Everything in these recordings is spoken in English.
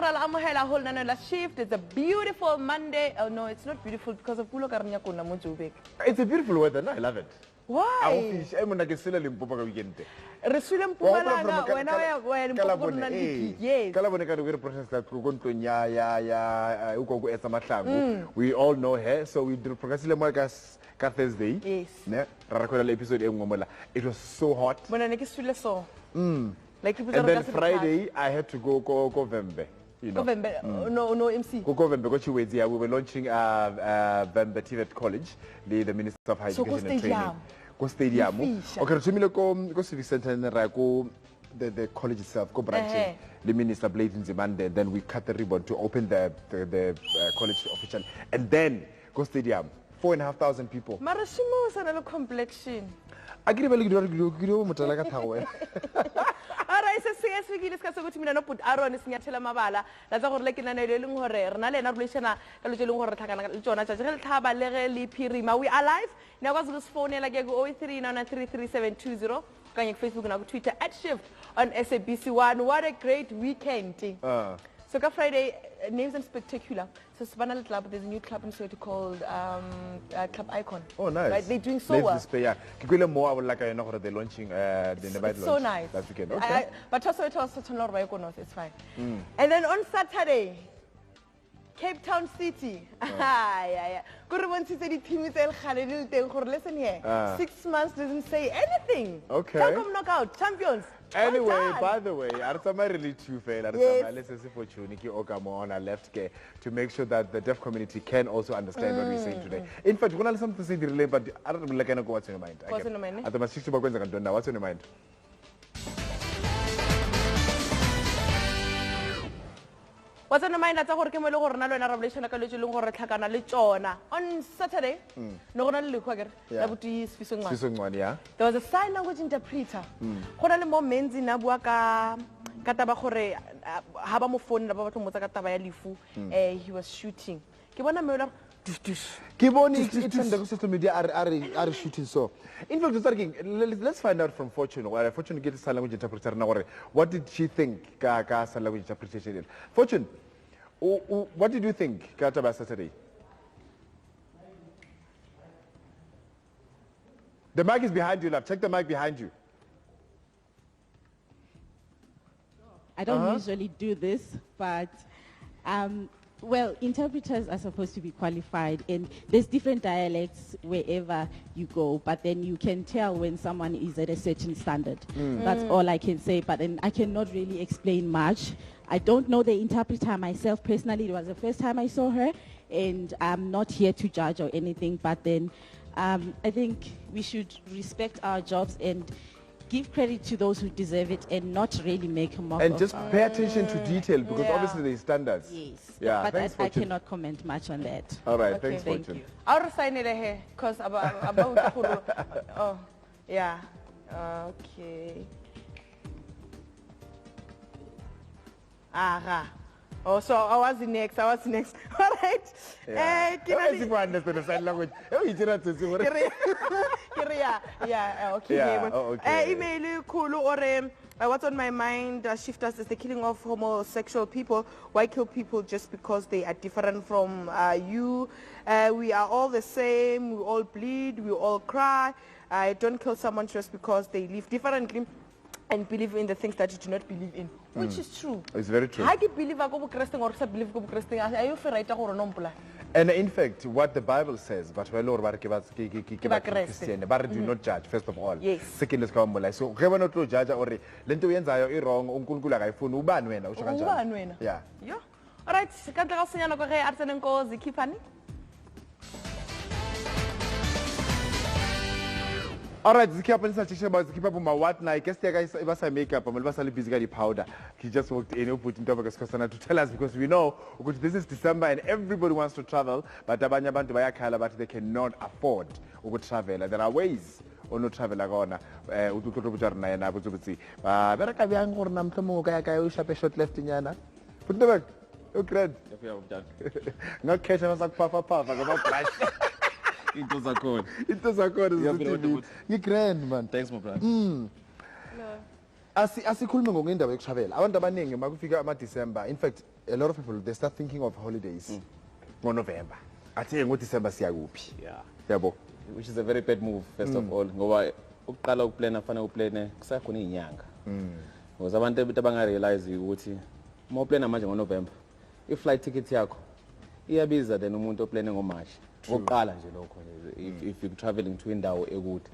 a whole nother shift. It's a beautiful Monday. Oh no, it's not beautiful because of Pulo Karnya Kuna Mujubek. It's a beautiful weather, no? I love it. Why? I'm going to get Limpopo weekend. Resulam Pumalaga, when I went to we all know her, so we do progressive Marcus Thursday. Yes. Episode it was so hot. When I saw. Like and then Friday, I had to go Vembe. You know. No MC. Go Vembe, because we were launching Vembe TVET College, the Minister of Higher Education and Training. Go stadium. Okay, so go civic center and go the college itself, go branching. The minister Blade in Zimande, then we cut the ribbon to open the college official, and then go stadium. 4,500 people. Marashimo is another complexion. I get a very good Mutalaga. Alright, so CS we discuss about me no put Aaron is Nyatela Mabala, that's all like in an Elung Hore, Nale and Ablation, Kalujung or Jonah, Taba, Lere, Pirima. We are live. Now was this phone like 039333720. Can you Facebook and Twitter at Shift on SABC One. What a great weekend. So Friday, names and spectacular. So Savannah Club, there's a new club in Soweto called Club Icon. Oh, nice. Right? They're doing so well. Yeah. Kikuile more, I would like to know they're launching the It's so nice. That weekend. Okay. But also it's North, it's fine. And then on Saturday, Cape Town City. Yeah. Listen here. 6 months doesn't say anything. Okay. Come knockout, champions. Anyway, by the way, Artama really too fair. Let's say opportunity on our left care to make sure that the deaf community can also understand what we're saying today. In fact, we're going to something to say the relay, but I don't know what's in your mind. What's in your mind? What's in your mind? What's on the mind that's a Horkemelo or Nalo and Revelation like a little or Takana Lichona on Saturday? No one look wagger. That would be Fisung. Yeah. There was a sign language interpreter. Honor more men's in Abuaka Katabahore Habamofon about Mozakatabalifu. He was shooting. Kibana Miller. Kiboni, it's in the social media are shooting so. In fact, let's find out from Fortune. Where Fortune gets a sign language interpreter now. What did she think? Sign language interpretation. Fortune, what did you think? Kataba Saturday. The mic is behind you, love. Check the mic behind you. I don't usually do this, but well, interpreters are supposed to be qualified, and there's different dialects wherever you go, but then you can tell when someone is at a certain standard. That's all I can say, but then I cannot really explain much. I don't know the interpreter myself personally. It was the first time I saw her, and I'm not here to judge or anything, but then I think we should respect our jobs and give credit to those who deserve it and not really make a mock and just pay attention to detail, because obviously there's standards. Yes. Yeah. But I cannot comment much on that. All right. Okay, Thanks, Fortune. I'll sign it here because about oh yeah. Okay. Aha. Oh, so I was next. All right. Yeah. People understand the sign language. Yeah, okay. Yeah, okay. Email Kulu or what's on my mind, shifters, is the killing of homosexual people. Why kill people just because they are different from you? We are all the same. We all bleed. We all cry. Don't kill someone just because they live differently and believe in the things that you do not believe in, which is true. It's very true. I believe I go Christian or believe go Christian. Are you right or no? And in fact, what the Bible says, but Christian, but do not judge, first of all. Yes. Second is come so we not to judge or lento yenzayo wrong uNkulunkulu akayifuni ubani wena usho kanjani. Yeah. Yeah. All right, kanti ka sinyana go ge artsene nkosi khiphani. All right, keep up on my what now? I guess the guys it was a makeup, I'm busy getting powder. He just walked in, put into to tell us, because we know this is December and everybody wants to travel, but but they cannot afford to travel. And there are ways or no travel agona. Short left in Yana. Put the back. Okay. Not catch us like papa. It was a code. You grand man. Thanks, my brother. Asikhuluma ngokwendaba yokutravel. Abantu abaningi makufika ama December. In fact, a lot of people, they start thinking of holidays on November. I think in December siyakuphi. Yeah. Yabo. Which is a very bad move, first of all. Ngoba ukuqala ukuplana kufanele uplane kusakhona izinyanga. Because abantu abangarealize ukuthi uma uplana manje ngoNovember, i-flight ticket yakho iyabiza than umuntu oplane ngoMarch. Ukuqala nje lokho if you're traveling to indawo ekude.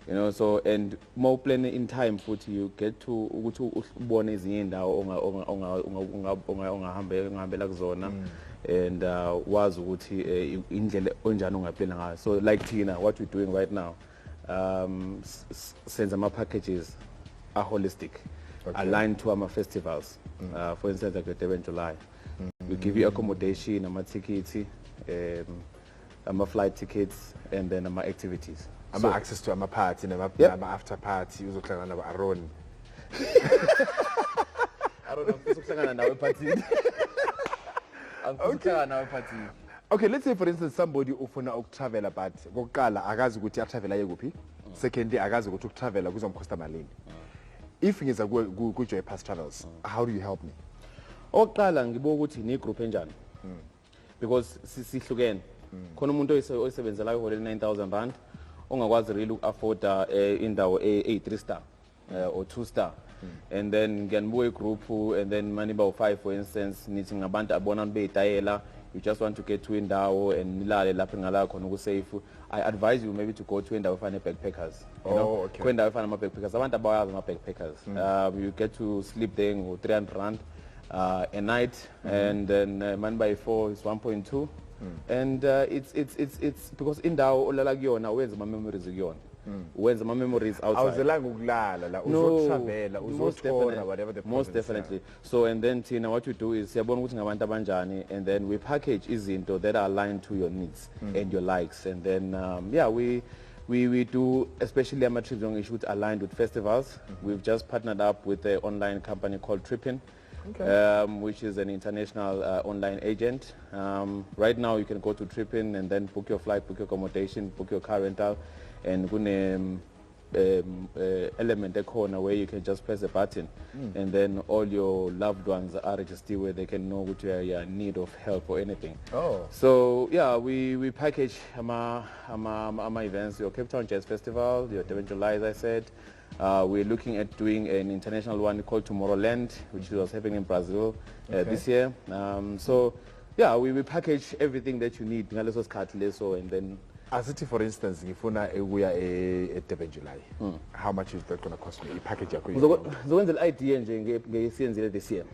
You know, so and more plan in time futhi you get to ukuthi ubone ezinye indawo ongahambela kuzona and wazi ukuthi indlela onjani ungaplana ngayo. So like Tina, what we're doing right now, senza ama packages are holistic, aligned to our festivals. For instance, like the Durban July, we give you accommodation, ama tickets, ama flight tickets, and then ama activities. So, access to my party, my after party, uzohlangana na Aaron. Aaron uzohlangana nawe party. Uzohlangana nawe party. Okay, let's say for instance somebody ufuna ukutravela but kokuqala akazi ukuthi atravela yekuphi. Secondly, akazi ukuthi ukutravela kuzomcosta malini. If ngiza ku Joy Pass Travels, how do you help me? Oqala ngibuka ukuthi ni group enjani. Because sihlukene. Khona umuntu oyisebenzela ihole 9,000 rand. Ongakwazi really afford indawo a 3-star or 2-star. And then ngiyanbuka group and then mani ba 5 for instance nithi ngabantu abona beyitayela, you just want to get to indawo and nilale lapha ngala khona ukusafe. I advise you maybe to go to indawo fana backpackers. You know, okay. Kwenda fana ama backpackers. Abantu abayazi ama backpackers. You get to sleep there for 300 rand a night and then mani by 4 is 1.2. And it's because indawo olala kuyona wenza ama memories kuyona. Wenza ama memories outside. Awuzelanga ukulala la uzotravela uzothola whatever the most definitely. So and then Tina, what you do is siyabona ukuthi ngabantu abanjani and then we package izinto that are aligned to your needs and your likes and then yeah we do especially ama trips on shoot aligned with festivals. We've just partnered up with an online company called Trippin. Okay. Which is an international online agent. Right now you can go to Trippin and then book your flight, book your accommodation, book your car rental, and kune element corner where you can just press a button and then all your loved ones are registered where they can know what you are in need of help or anything. So yeah, we package ama events, your Cape Town Jazz Festival, your Durban July, as I said. We're looking at doing an international one called Tomorrowland, which was happening in Brazil this year. So, yeah, we package everything that you need. And then, as it for instance, if we are at Durban July, how much is that going to cost me? You package so when the idea this year,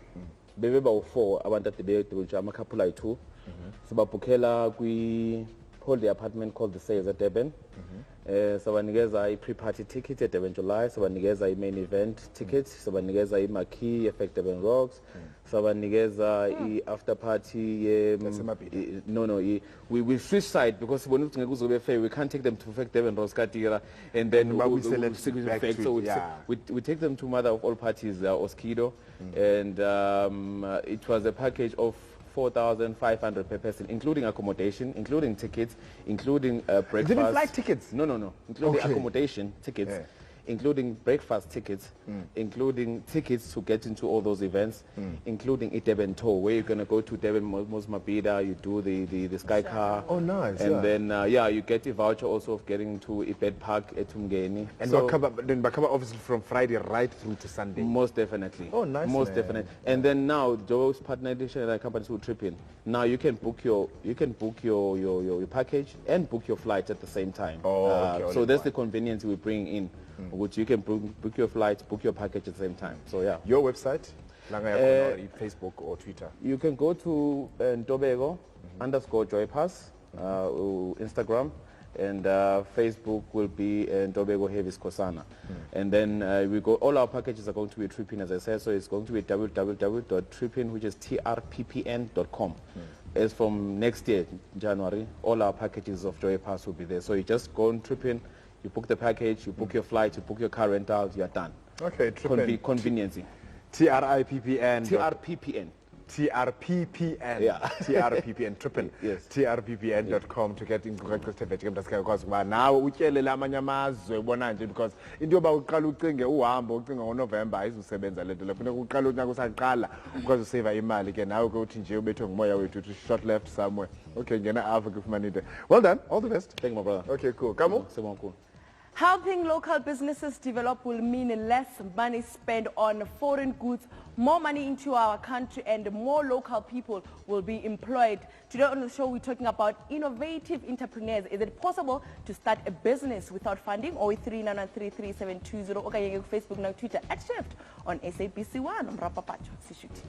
baby about 4, I wanted to be able to a couple of 2. So, Bapukela, we hold the apartment called the Sales at Durban. Sabanikeza i-pre-party ticket at Durban July, sabanikeza i-main event ticket, sabanikeza i-marquee effect Durban Rocks, sabanikeza i-after party. We switch side because when we can't take them to effect Durban Rocks Katira and then we take them to mother of all parties, Oskido, and it was a package of 4,500 per person, including accommodation, including tickets, including breakfast. Didn't flight tickets? No. Including accommodation tickets, including breakfast tickets, including tickets to get into all those events, including a Durban tour where you're going to go to Durban Mosmabida, you do the sky car. Oh, nice. And then, you get a voucher also of getting to a bed park at Tumgeni. And so, Bakaba obviously from Friday right through to Sunday. Most definitely. Oh, nice. Most definitely. And then now, Joe's partneration and companies will trip in. Now you can book your package and book your flight at the same time. So that's the convenience we bring in. Which you can book your flights, book your package at the same time. So yeah. Your website, Facebook or Twitter. You can go to Tobago _joypass, Instagram, and Facebook will be Tobago Heavis Kosana. And then we go. All our packages are going to be Trippin, as I said. So it's going to be www.trippin, which is trppn.com. As from next year, January, all our packages of Joy Pass will be there. So you just go on Trippin. You book the package, you book your flight, you book your car rental, you are done. Okay, Convenience. TRIPPN. TRPPN. TRPPN. Yeah. TRPPN, triple. Yes. TRPPN.com to get in contact with because now utyele lamanye amazwe ubona nje because into yoba uqala ucinge uhambo ucinga ngoNovember ayizusebenza lento le funeka uqala unyaka usaqala ukwazi usave imali ke nawe ke uthi nje ubethwe ngumoya wethu uthi short left somewhere. Okay, ngena Africa ufumana into. Well done. All the best. Thank you, my brother. Okay, cool. Come on. Cool. Helping local businesses develop will mean less money spent on foreign goods, more money into our country, and more local people will be employed. Today on the show, we're talking about innovative entrepreneurs. Is it possible to start a business without funding? 039133720 okay, Facebook and Twitter at Shift on SABC1 on Rapapacho. Sishuti.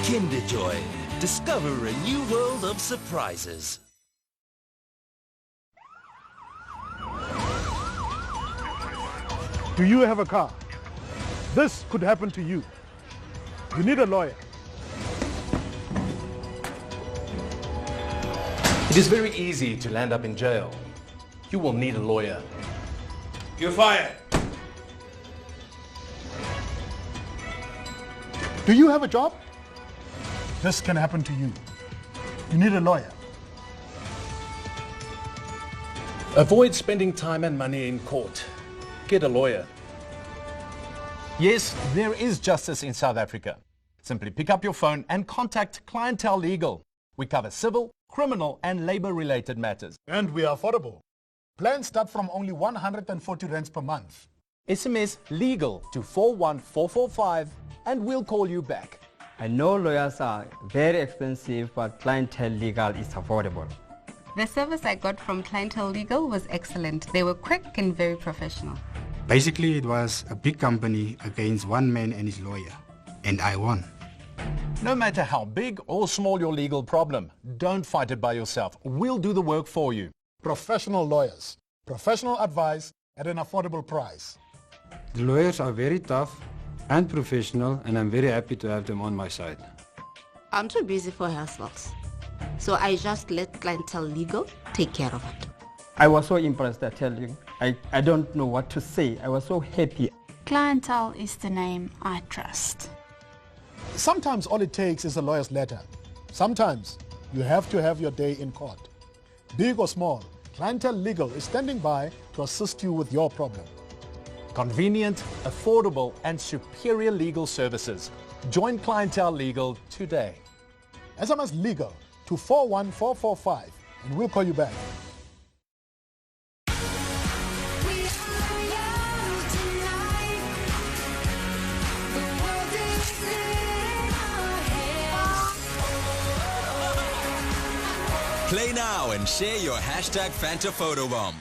Kinder Joy. Discover a new world of surprises. Do you have a car? This could happen to you. You need a lawyer. It is very easy to land up in jail. You will need a lawyer. You're fired. Do you have a job? This can happen to you. You need a lawyer. Avoid spending time and money in court. Get a lawyer. Yes, there is justice in South Africa. Simply pick up your phone and contact Clientele Legal. We cover civil, criminal and labor-related matters. And we are affordable. Plans start from only 140 rands per month. SMS LEGAL to 41445 and we'll call you back. I know lawyers are very expensive, but Clientele Legal is affordable. The service I got from Clientele Legal was excellent. They were quick and very professional. Basically, it was a big company against one man and his lawyer, and I won. No matter how big or small your legal problem, don't fight it by yourself. We'll do the work for you. Professional lawyers, professional advice at an affordable price. The lawyers are very tough and professional, and I'm very happy to have them on my side. I'm too busy for hassles, so I just let Clientele Legal take care of it. I was so impressed, I tell you. I don't know what to say. I was so happy. Clientele is the name I trust. Sometimes all it takes is a lawyer's letter. Sometimes you have to have your day in court. Big or small, Clientele Legal is standing by to assist you with your problem. Convenient, affordable and superior legal services. Join Clientele Legal today. SMS LEGAL to 41445 and we'll call you back. Play now and share your hashtag Fanta photo bomb.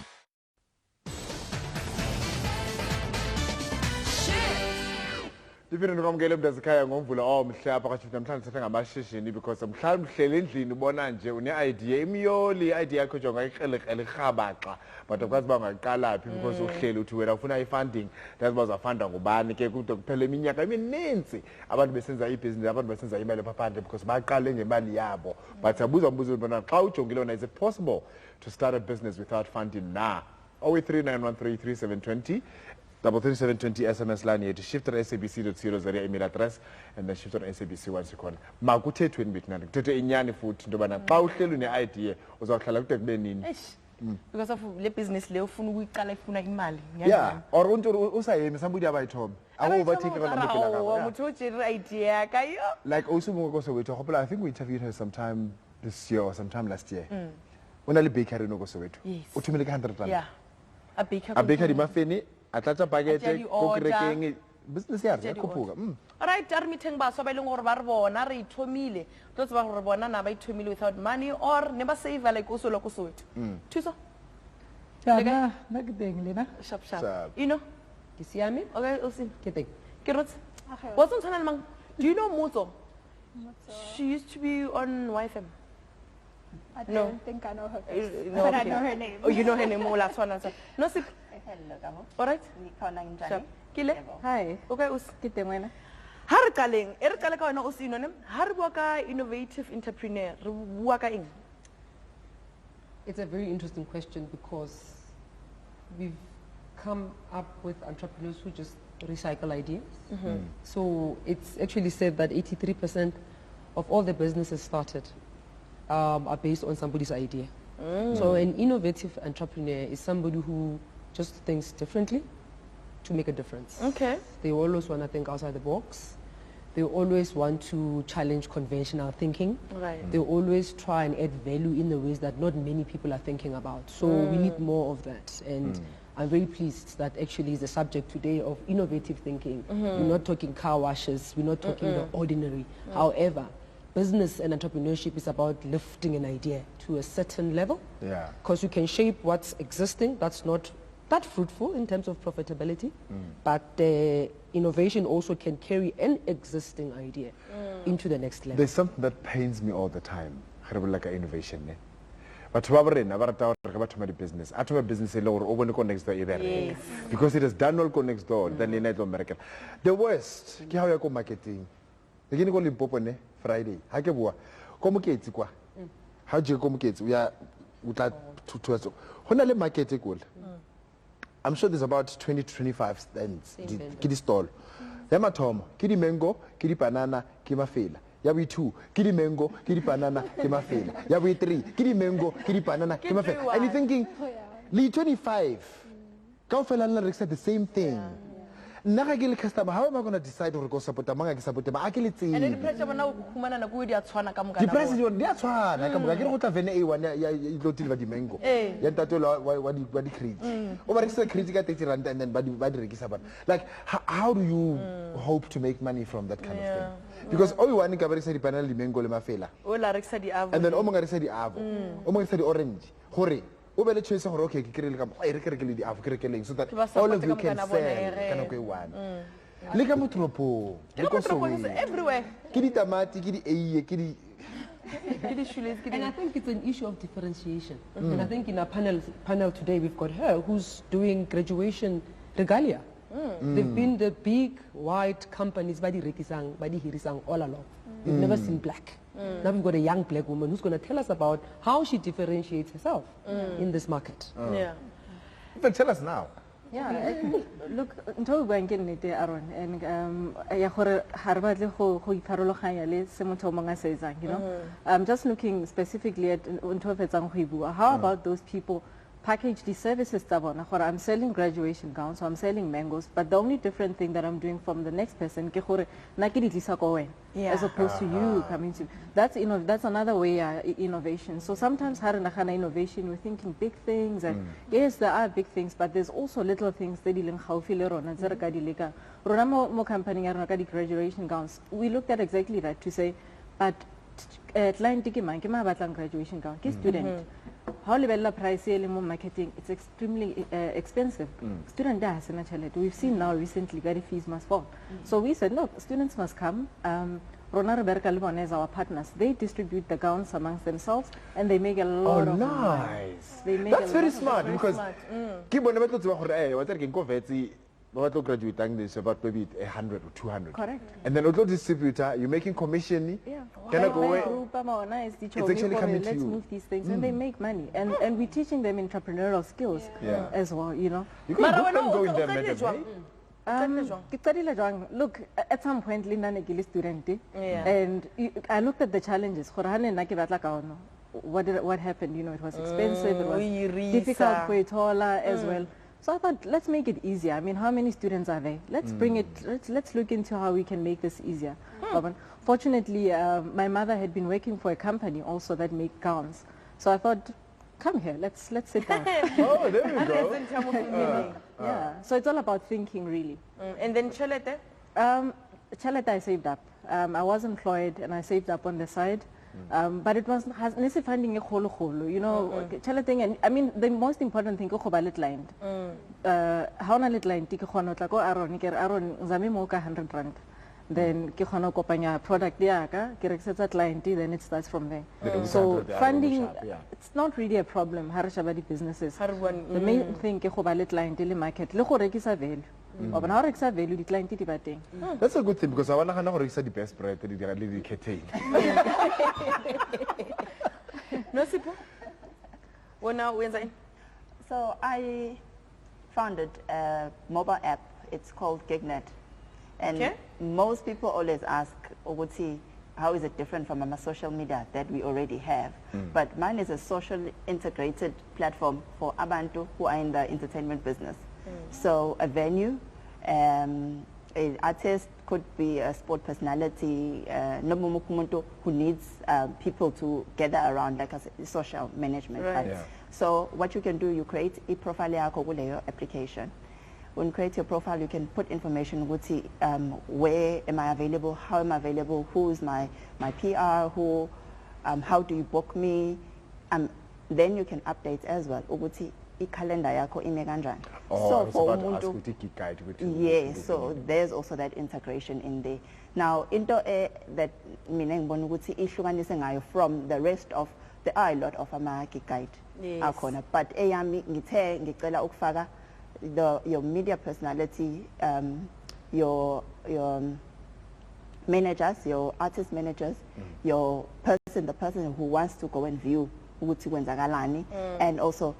Ndifuna ukwamkela mntazikhaya ngomvula omhle apha kwaShift namhlanje sithe ngamashishini because mhlawumbe uhleli endlini ubona nje une-idea imiyoli i-idea yakho jonga ikrelekrele irhabaxa but akwazi uba ungaqala phi because uhleli uthi wena ufuna i-funding ndazi uba uzafunda ngubani ke kude kuphela iminyaka emininzi abantu besenza ibhizinisi abantu besenza imali ephaphandle because baqale ngemali yabo but siyabuza umbuzo ubona xa ujongile wona is it possible to start a business without funding na 039133720 3720 SMS line yethu shift at sabc.co.za email address and then shift on SABC1 sikhona makuthethweni bethi nani kuthethwe inyani futhi into yobana xa uhleli une-idea uzawuhlala kude kube nini because of le business le ufuna ukuyiqala ifuna imali yeah or untu usayemi somebody abayithombe awu-overtake motho o tšere idea ka yo like usumuka kosoweto gopola I think we interviewed her sometime this year or sometime last year o na le bakery no kosoweto o thomile ka 100 rand yeah a bakery mafeni atlatsa pakete ko kerekeng business ya re khuphuka alright are meeting ba so ba ileng gore ba re bona re ithomile tlo tseba gore bona na ba ithomile without money or ne ba save like o solo ko soweto thuso ya na ke teng lena sharp you know ke siame okay o se ke teng ke rotse what's on channel mang Do you know Muzo? She used to be on YFM. I No. don't think I know her No, face, but I okay. know her name. Oh, you know her name. Last one. No, sip. All right. Sure. Kile. Hi. Okay, us. Kita mana? Har kaleng. Kala ka wena o se inonem. Har bua ka innovative entrepreneur. Re bua ka eng? It's a very interesting question because we've come up with entrepreneurs who just recycle ideas. So it's actually said that 83% of all the businesses started are based on somebody's idea. So an innovative entrepreneur is somebody who just thinks differently to make a difference. Okay. They always want to think outside the box. They always want to challenge conventional thinking. Right. They always try and add value in the ways that not many people are thinking about. So we need more of that. And I'm very pleased that actually is the subject today of innovative thinking. We're not talking car washes. We're not talking the ordinary. However, business and entrepreneurship is about lifting an idea to a certain level. Yeah. Because you can shape what's existing that's not that fruitful in terms of profitability, but innovation also can carry an existing idea into the next level. There's something that pains me all the time. Like innovation. But about business. I have business next door either. Because it is done all next door, then in America. The worst, how you go marketing. Again, go Limpopo Friday. How do you go? How do you go? We are to market. I'm sure there's about 20 to 25 stands. Kidi stall. Yama tom, kidi mango, kidi banana, kima fela. Yabi 2, kidi mango, kidi banana, kima fela. Yabi 3, kidi mango, kidi banana, kima fela. And you're thinking, Lee 25, Kao fela said the same thing. Nakagil customer, how am I going to decide to go support the manga support the And then the pressure now kumana na kuidi atwana kamuka. The price is what they are trying. I come again. What have any one? Ya lotil vadi mango. Ya tato wadi create. Over extra critical things and then badi register. Like how do you hope to make money from that kind of thing? Because all you want is to panel the mango le mafela. Ola rexa di avo. And then omo rexa di avo. Omo rexa di orange. Hore. Okay, so that all of you can sell. Everywhere. And I think it's an issue of differentiation. And I think in our panel today we've got her who's doing graduation regalia. They've been the big white companies by the Hirisang all along. We've never seen black. Now we've got a young black woman who's going to tell us about how she differentiates herself in this market. Yeah. But tell us now. Yeah, look, until we get in there, Aaron, and I Harvard ho iparologanya le se motho manga sezang, you know. I'm just looking specifically at unto fetsang huibua. How about those people package the services tabona? I'm selling graduation gowns, so I'm selling mangoes, but the only different thing that I'm doing from the next person ke gore nakiditisa ko wena as opposed to you coming to that's another way innovation. So sometimes harana innovation we're thinking big things and yes there are big things but there's also little things that dileng gaufi le rona tse re ka di leka rona mo company ya rona ka di graduation gowns we looked at exactly that to say but client ke mang ke ma batlang graduation gown ke student how level price le mo marketing it's extremely expensive student da hasena chalete we've seen now recently that the fees must fall so we said look students must come Rona Roberta Libon as our partners they distribute the gowns amongst themselves and they make a lot of money. That's very smart because kibo ne batlo tseba gore wa tsere ke nkovetsi ba batlo graduate this about maybe 100 or 200 correct and then otlo distributor you're making commission can I go away it's actually coming to you let's move these things and they make money and we're teaching them entrepreneurial skills as well you know you can go in there look, at some point, Linda is a student, and I looked at the challenges. What happened? You know, it was expensive, it was difficult for it all as well. So I thought, let's make it easier. I mean, how many students are there? Let's bring it. Let's look into how we can make this easier. Fortunately, my mother had been working for a company also that make gowns. So I thought, come here, let's sit down. Oh, there we go. Yeah, so it's all about thinking, really. And then Chalete? Chalete I saved up. I was employed and I saved up on the side. But it was necessarily finding a holo, you know, Chalete, and I mean, the most important thing is to have line. How na litline, tiki hono, like, Aaron, Zami Moka 100 rand. then ke khona go kopanya product ya ka ke rekisetsa client, then it starts from there. So Funding, it's not really a problem ha re shaba di businesses. The main thing ke go ba le client le market le go rekisa value. But now rekisa value di client di ba teng. That's a good thing because I want to go rekisa the best bread le di campaign. No Sipho? So I founded a mobile app. It's called GigNet. And most people always ask, Oguti, how is it different from a social media that we already have? But mine is a social integrated platform for abantu who are in the entertainment business. So a venue, an artist, could be a sport personality, who needs people to gather around, like a social management. Right. Yeah. So what you can do, you create a profile yako application. When you create your profile, you can put information, where am I available, how am I available, who is my PR, how do you book me, then you can update as well. Calendar yako ime kanjani. So for umuntu, yes, so there's also that integration in there. Now into that mina ngibona ukuthi ihlukanise ngayo from the rest of, there are a lot of ama gig guide akhona, but eyami ngithe ngicela ukufaka your media personality, your managers, your artist managers, your person, the person who wants to go and view ukuthi kwenzakalani, and also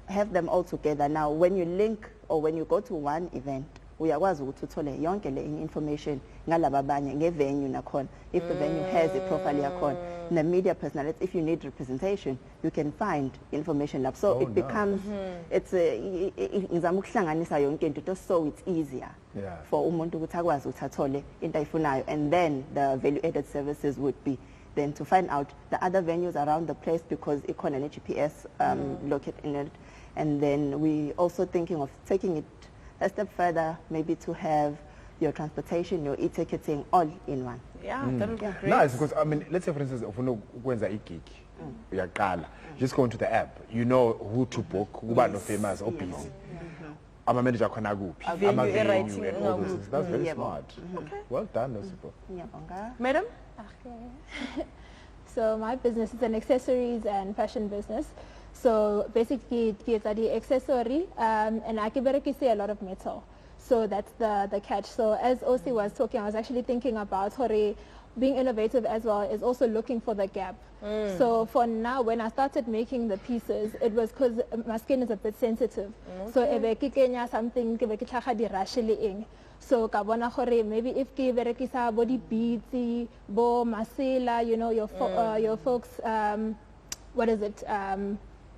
have them all together. Now when you link or when you go to one event, uyakwazi ukuthi uthole yonke le information ngalaba abanye ngevenue nakhona, if the venue has a profile yakhona, the media personality, if you need representation, you can find information up. So it becomes, it's ngizama ukuhlanganisa yonke into so it's easier for umuntu ukuthi akwazi ukuthi athole into ayifunayo, and then the value added services would be then to find out the other venues around the place, because ikhona ne GPS located in it. And then we also thinking of taking it a step further, maybe to have your transportation, your e-ticketing all in one. Yeah, that would be great. Nice, because I mean, let's say for instance, if you know when's a gig, just go into the app, you know who to book, who are no famous or busy. I'm a manager, I'm a venue, and all those things. That's very smart. Okay. Well done, Nosipo. Madam? Okay. So my business is an accessories and fashion business. So basically, it's the accessory, and I can see a lot of metal. So that's the catch. So as Osi was talking, I was actually thinking about being innovative as well is also looking for the gap. So for now, when I started making the pieces, it was because my skin is a bit sensitive. So if something, so kabona maybe if ki berekisa body beads, bo masela, you know, your folks, what is it?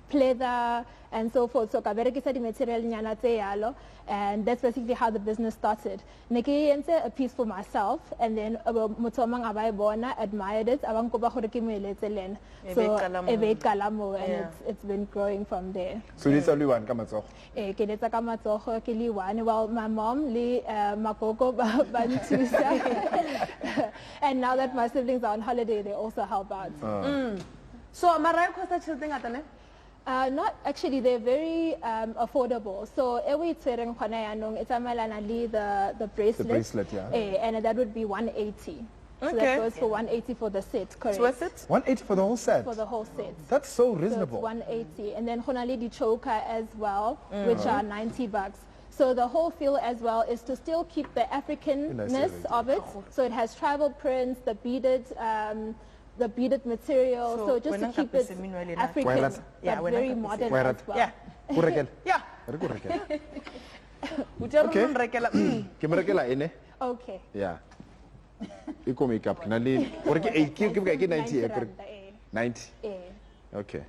Pleather and so forth. So kaberekisa di material nyana tse yalo, and that's basically how the business started. Neke a piece for myself, and then mutomang abai bona admired it. Abang ko ba gore ke moeletselen. So ebe kalamo, and it's been growing from there. So it's only one kamatsogo. Ke letsa ka matsogo ke li one. Well, my mom li makoko ba ntusa. And now that my siblings are on holiday, they also help out. So amaray costa children atane? Not actually, they're very affordable. So every tsereng khona yanong it's amalana the bracelet. The bracelet, yeah. And that would be 180. So that goes for 180 for the set, correct? So what's it? 180 for the whole set? For the whole set. That's so reasonable. So it's 180. And then khonali the choker as well, which are $90. So the whole feel as well is to still keep the Africanness of it. So it has tribal prints, the beaded material, so just to keep it African, but very modern as well. Yeah. Okay. Okay. Yeah. Iko makeup kinali. Orike 90. Okay.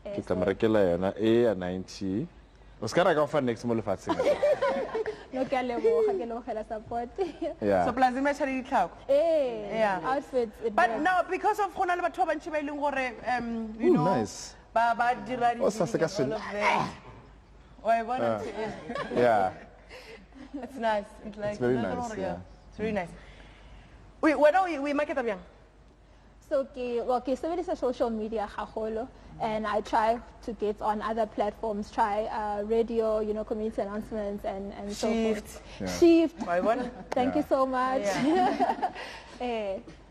Kita merekela yana a 90. Oscar ka fa next mo lefatsheng. No ke support. So plans me chari ditlhako. Yeah. Outfits. But now because of khona le batho ba ntse ba ileng gore you know nice. Ba dira di. Yeah. It's nice. It's like it's very nice. Yeah. It's very nice. Wait, what are we market abiang? So okay, so it is a social media haholo, and I try to get on other platforms, try radio, you know, community announcements and so forth. Yeah. Shift. Thank Yeah. you so much.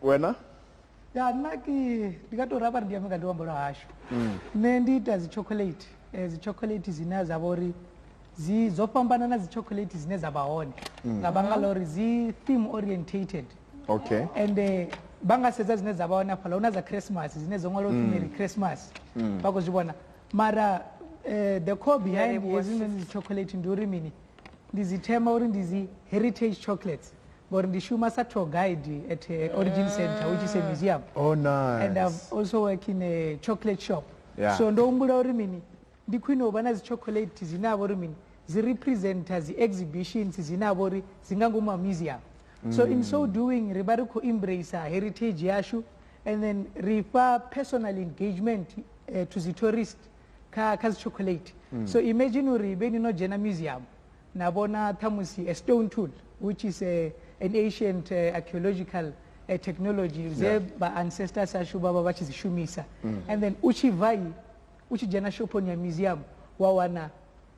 Wena? Ya naki ndikato rapa ndiyame kandiwambolo hasho. Nendiita chocolate. Chocolate zinazabori zopambana na chocolate zinezabahone. Ngabangalori theme orientated. Okay. And bangasenza zinezabahona phala unaza Christmas zinezongolo Merry Christmas. Bakuzibona. Mara the core behind these chocolate nduri mini. Ndizithema uri ndizi heritage chocolates. But the Shuma Sato guide at Origin Center, which is a museum. Oh, nice. And I've also worked in a chocolate shop. Yeah. So ndombula urimini, the Queen of Bana's chocolate zinabo urimini, the representers, the exhibitions zinabori zinganguma museum. So in so doing, Ribaruko embrace a heritage yashu, and then refer personal engagement to the tourist cause chocolate. So imagine uri no Jena Museum, nabona tamusi a stone tool, which is an ancient archaeological technology by ancestors ashubaba which is shumisa, and then uchivai uchi jana shop on your museum wawana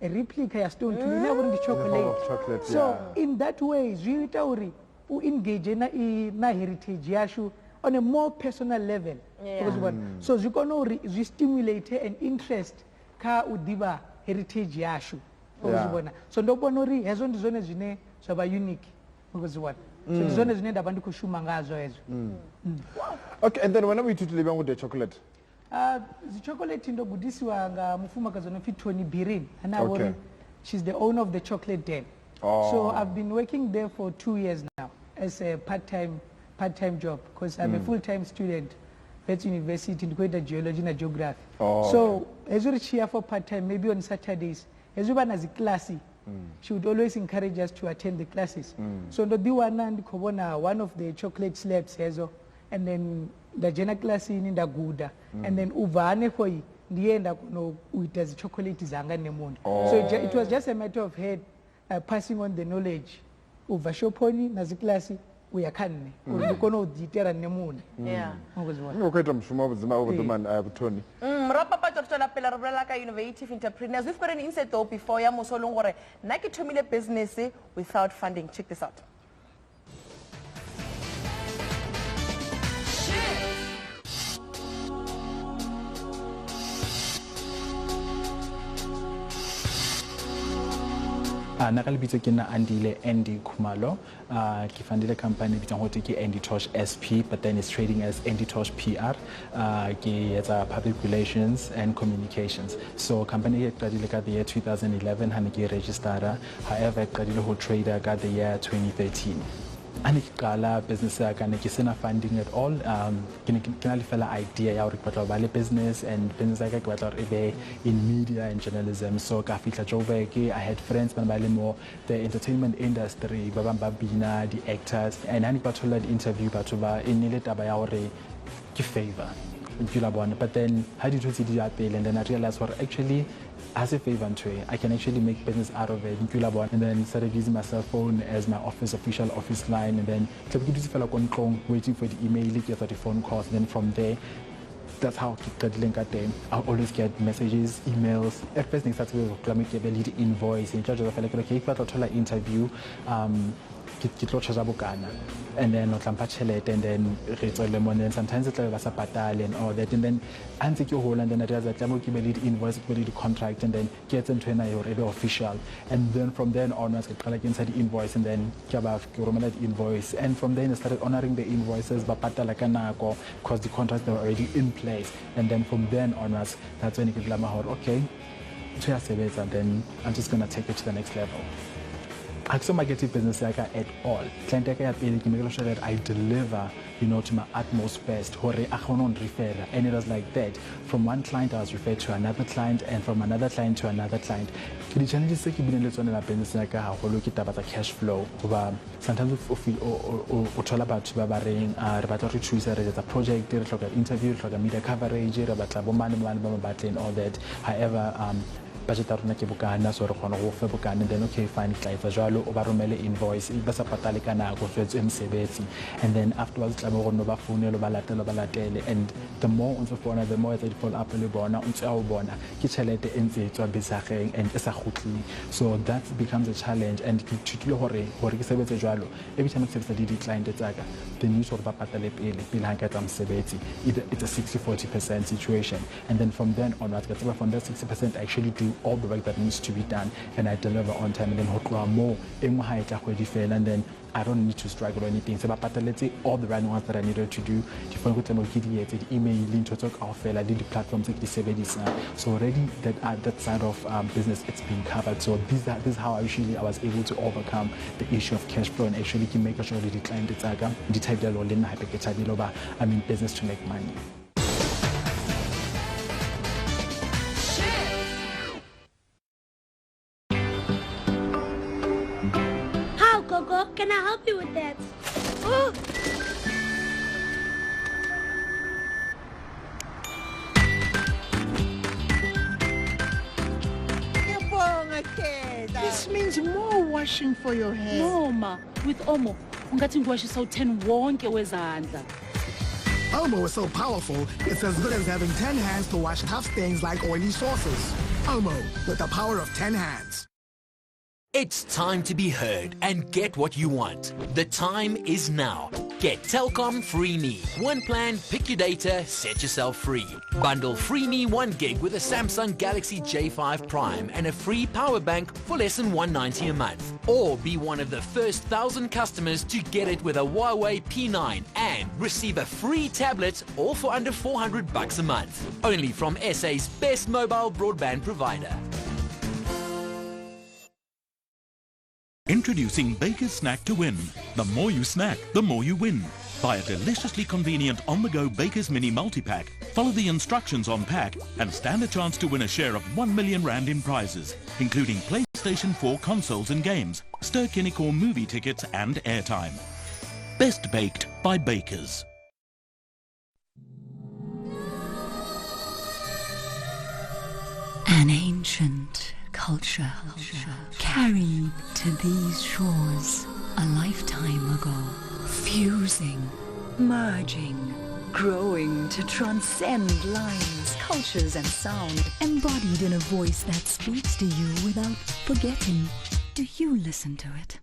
a replica ya stone tool never the chocolate. So in that way zwiitauri u engage na heritage yashu on a more personal level. So zikono stimulate an interest ka udiba heritage yashu. So ndobona uri hezo ndizone zvine zvaba unique. So zone zvinenda abantu kushuma ngazo ezo. Okay, and then when we to live with the chocolate? The chocolate ndogudisiwa nga mufuma kazonofi Tony Birin. Okay. She's the owner of the chocolate den. So I've been working there for 2 years now as a part-time job because I'm a full-time student at university in geology and geography. So as we reach here for part-time, maybe on Saturdays, as we run as a class, she would always encourage us to attend the classes. So the Diwana and Kobona, one of the chocolate slabs, and then the Jena class in the Guda, and then Uvane Hoi, the end up with as chocolate is Anganemon. So it was just a matter of head passing on the knowledge. Uva Shoponi, Naziklasi, we are canny. Ukono Diter and Nemon. Yeah. Okay, I'm from over the man, Tony. Innovative entrepreneurs. We've got an insight though before ya musolongore. Nike 2 million business without funding. Check this out. Nakalibitso ke na Andile Andy Khumalo ke fundile company bitang hote ke Andy Tosh SP, but then it's trading as Andy Tosh PR. Ke etsa public relations and communications. So company e qadile ka the year 2011 ha ne ke register. However e qadile ho trader ka the year 2013. Ani kala business ya ka ne ke sena funding at all. Ke na le fela idea ya hore ke batla ba le business, and business ya ka ke batla hore e be in media and journalism. So ka fitla Joburg, I had friends ba le more the entertainment industry, ba bang ba bina the actors, and ani bathola the interview batho ba inile taba ya hore ke favor. But then how did you see the appeal, and then I realized what actually as a favor to it, I can actually make business out of it. And then started using my cell phone as my official office line, and then waiting for the email, get the phone calls, and then from there, that's how I get link at them. I always get messages, emails. At first, I started with a lead invoice. In charge of the okay, if I told an interview, and then and then and then sometimes it's like and all that, and then and then I realized that I'm lead invoice, lead contract, and then get into an official, and then from then onwards get like inside the invoice, and then that invoice, and from then I started honoring the invoices because the contracts were already in place, and then from then onwards that's when you get okay, and then I'm just gonna take it to the next level. I so marketing business at all. Client make sure that I deliver, to my utmost best. And it was like that. From one client I was referred to another client, and from another client to another client. The challenges that you've been in the business like cash flow. Sometimes we feel about choose a project, interview, media coverage, and all that. However, budget ya rona ke bokana so re kgona go fe bokana, then okay fine tla etsa jwalo o ba romele invoice ba sa patale ka nako tswetse mosebetsi, and then afterwards tla go no ba founela ba latele, and the more on the the more they follow up le bona ntse a o bona ke tšhelete e ntse e tswa besageng and e sa gutli, so that becomes a challenge. And ke thutile gore ke sebetse jwalo every time ke sebetsa di client tsaka the news or ba patale pele ha ka tsa mosebetsi, it's a 60-40% situation, and then from then onwards from that 60% I actually do all the work that needs to be done and I deliver on time, and then ho tloa mo e ngwe ha e tla kgwedi fela, and then I don't need to struggle or anything. So, let's say all the running ones that I needed to do, the email, the platforms, so already that side of business, it's been covered. So this is how I was able to overcome the issue of cash flow and actually make sure that the client business to make money. Can I help you with that? Oh. This means more washing for your hair. No, ma. With Omo, ungathi ngiwashisa u10 wonke wezandla. Omo is so powerful, it's as good as having 10 hands to wash tough stains like oily sauces. Omo, with the power of 10 hands. It's time to be heard and get what you want. The time is now. Get Telkom Free Me. One plan, pick your data, set yourself free. Bundle Free Me 1 gig with a Samsung Galaxy J5 Prime and a free power bank for less than $190 a month. Or be one of the first 1,000 customers to get it with a Huawei P9 and receive a free tablet, all for under $400 a month. Only from SA's best mobile broadband provider. Introducing Baker's Snack to Win. The more you snack, the more you win. Buy a deliciously convenient on-the-go Baker's Mini Multi-Pack, follow the instructions on pack, and stand a chance to win a share of R1 million in prizes, including PlayStation 4 consoles and games, Stir Kinnicore movie tickets and airtime. Best baked by Baker's. An ancient culture carried to these shores a lifetime ago, fusing, merging, growing to transcend lines, cultures and sound, embodied in a voice that speaks to you without forgetting. Do you listen to it?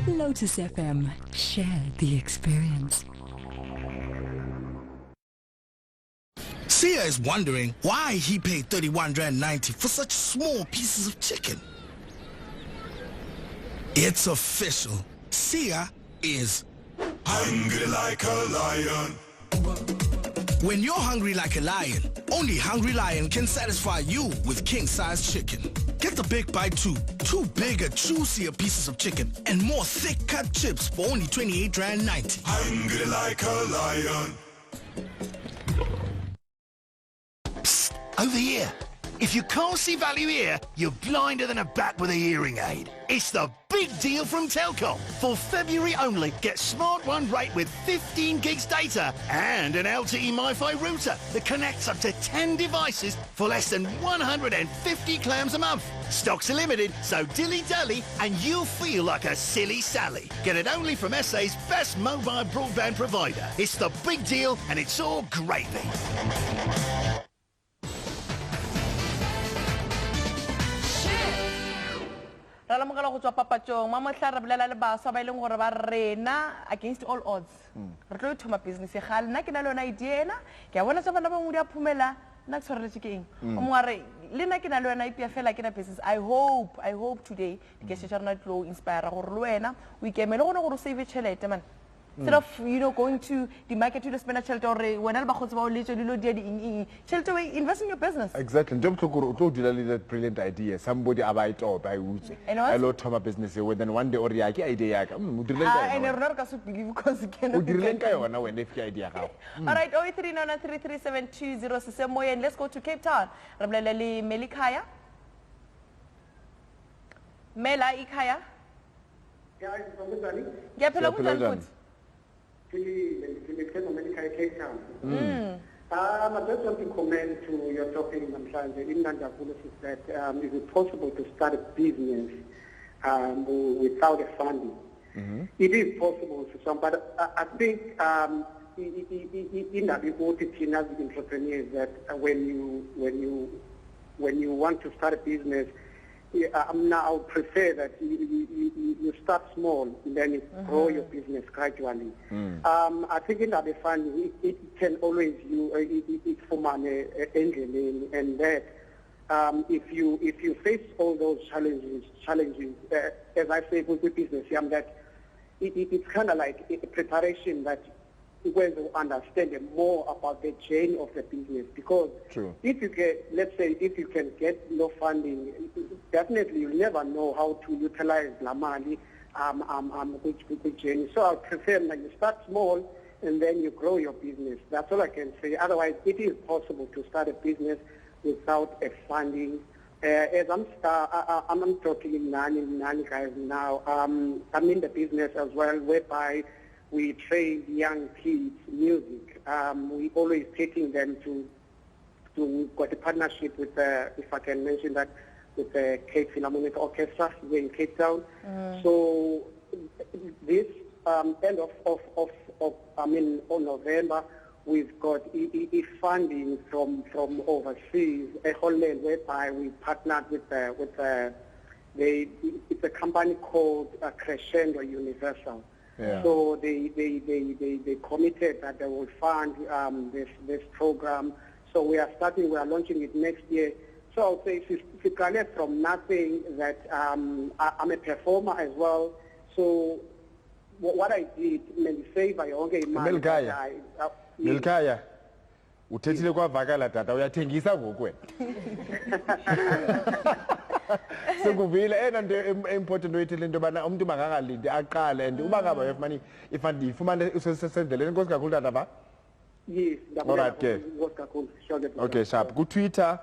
Lotus FM, share the experience. Sia is wondering why he paid R31.90 for such small pieces of chicken. It's official. Sia is hungry like a lion. When you're hungry like a lion, only Hungry Lion can satisfy you with king-size chicken. Get the Big Bite 2, 2 bigger, juicier pieces of chicken and more thick-cut chips for only R28.90. Hungry like a lion. Psst, over here. If you can't see value here, you're blinder than a bat with a hearing aid. It's the big deal from Telkom. For February only, get Smart One rate with 15 gigs data and an LTE MiFi router that connects up to 10 devices for less than 150 clams a month. Stocks are limited, so dilly-dally and you'll feel like a silly Sally. Get it only from SA's best mobile broadband provider. It's the big deal and it's all gravy. Ra lamogela go tswa papatšong mamotlha re bolela le baswa ba ileng gore ba rena against all odds re tlo thoma business e gale nna ke na le yona idea ena ke a bona tsa bana bangwe di a phumela nna ke tshwareletse ke eng o mongwe a re le nna ke na le yona idea fela ke na business I hope today ke tša rona tlo inspire gore le wena o ikemele gone gore o save tšhelete man instead of going to the market to spend a tšhelete gore wena le bagotsi ba o letse dilo dia di eng tšhelete we invest in your business. Exactly. Nje mhloko o tlo dula le that brilliant idea somebody aba itopa utse I lo thoma business e then one day or ya ke idea ya ka o dirile ka ene rona re ka se believe because ke o dirile ka yona wena if ke idea ga all right 0399337200 semoyeng let's go to Cape Town re bolele le Melikaya Mela ikhaya ya ngizongizani ngiyaphela kunjani futhi Cape Town. I just want to comment to your topic, Msanzi. In Nandavulo is that is it possible to start a business without a funding? It is possible for some, but I think in the OTT as entrepreneurs that when you want to start a business, now I would prefer that you start small and then you grow your business gradually. I think in the funding, it can always it's for money and that if you face all those challenges, as I say with business, that it's kind of like a preparation that when you understand more about the journey of the business. Because if you get, let's say, if you can get no funding, definitely you'll never know how to utilize the money with journey. So I prefer that you start small and then you grow your business. That's all I can say. Otherwise, it is possible to start a business without a funding. As I'm talking in Nani guys now, I'm in the business as well, whereby we train young kids music. We always taking them to we've got a partnership with, if I can mention that, with the Cape Philharmonic Orchestra here in Cape Town. So this end on November, we've got funding from overseas, a whole land whereby we partnered with it's a company called Crescendo Universal. Yeah. So they committed that they will fund this program. So we are launching it next year. So I would say if you connect from nothing, that I'm a performer as well. So what I did, save I only Milkaya, uthethile kwavakala tata uyathengisa ngoku wena. Sekuvile enanto important oyithile into bana umuntu bangakalindi aqale and uba ngaba uyafumana ifund ifumane usesendleleni nkosi kakhulu tata ba? Yes, okay, sharp. Ku Twitter